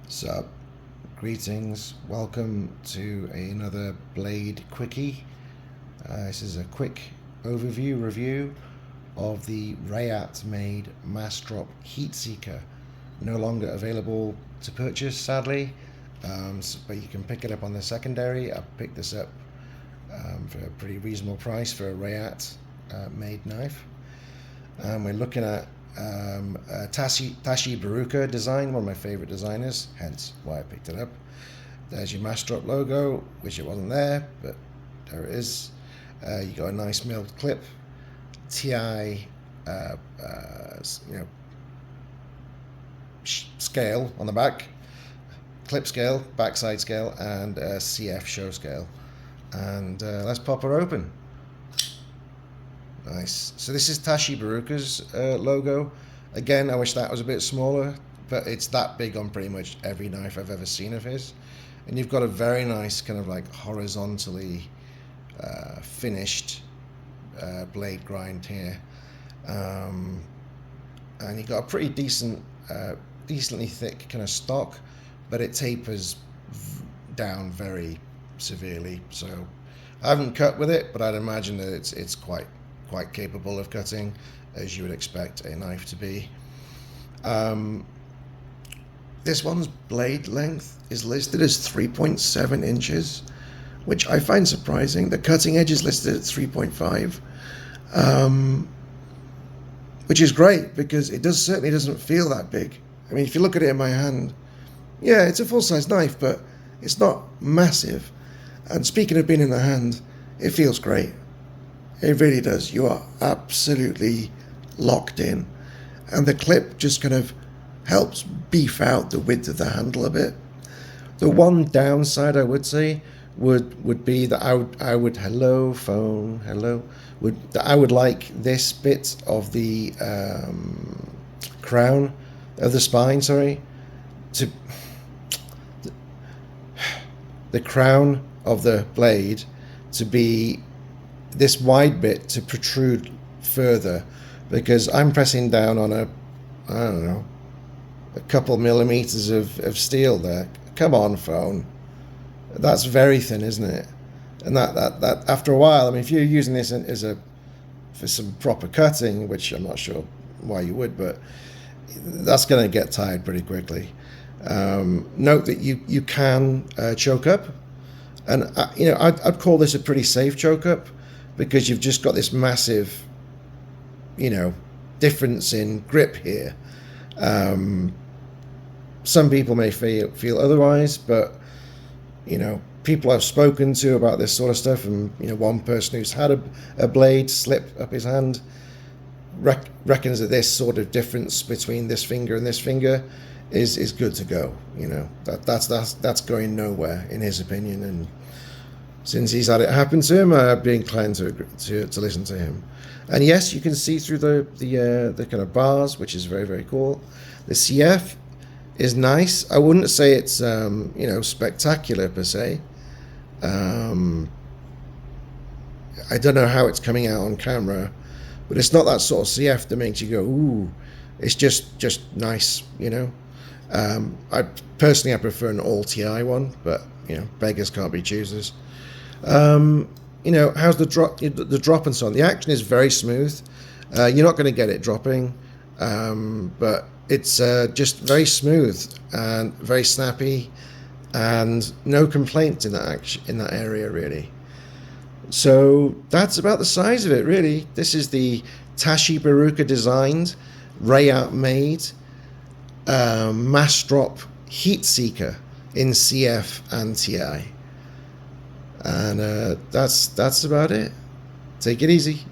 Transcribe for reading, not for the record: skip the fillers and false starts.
Sup, greetings, welcome to another blade quickie. This is a quick overview review of the Reate made Massdrop Heatseeker. No longer available to purchase, sadly, but you can pick it up on the secondary. I picked this up for a pretty reasonable price for a Reate made knife. We're looking at Tashi Bharucha design, one of my favorite designers, hence why I picked it up. There's your Massdrop logo, which it wasn't there, but there it is. You got a nice milled clip, TI, scale on the back, clip scale, backside scale, and CF show scale. And let's pop her open. Nice. So this is Tashi Bharucha's logo. Again, I wish that was a bit smaller, but it's that big on pretty much every knife I've ever seen of his. And you've got a very nice kind of like horizontally finished blade grind here. And you've got a pretty decently thick kind of stock, but it tapers down very severely. So I haven't cut with it, but I'd imagine that it's quite capable of cutting, as you would expect a knife to be. This one's blade length is listed as 3.7 inches, which I find surprising. The cutting edge is listed at 3.5, which is great because it certainly doesn't feel that big. I mean, if you look at it in my hand, yeah, it's a full-size knife, but it's not massive. And speaking of being in the hand, it feels great. It really does. You are absolutely locked in. And the clip just kind of helps beef out the width of the handle a bit. The one downside I would say would be that I would hello phone, hello, that I would like this bit of the crown of the spine, sorry, the crown of the blade to be this wide bit to protrude further, because I'm pressing down on a couple millimeters of steel there. Come on, phone. That's very thin, isn't it? And that after a while, I mean, if you're using this for some proper cutting, which I'm not sure why you would, but that's going to get tired pretty quickly. Note that you can choke up, and I'd call this a pretty safe choke up, because you've just got this massive, difference in grip here. Some people may feel otherwise, but people I've spoken to about this sort of stuff, and one person who's had a blade slip up his hand reckons that this sort of difference between this finger and this finger is good to go. That's going nowhere in his opinion, and since he's had it happen to him, I'd be inclined to listen to him. And yes, you can see through the kind of bars, which is very, very cool. The CF is nice. I wouldn't say it's spectacular per se. I don't know how it's coming out on camera, but it's not that sort of CF that makes you go ooh. It's just nice, I prefer an all TI one, but beggars can't be choosers. How's the drop and so on? The action is very smooth. You're not going to get it dropping, but it's just very smooth and very snappy, and no complaints in that area really. So that's about the size of it really. This is the Tashi Bharucha designed, Reate made Massdrop Heatseeker in CF and TI. And that's about it. Take it easy.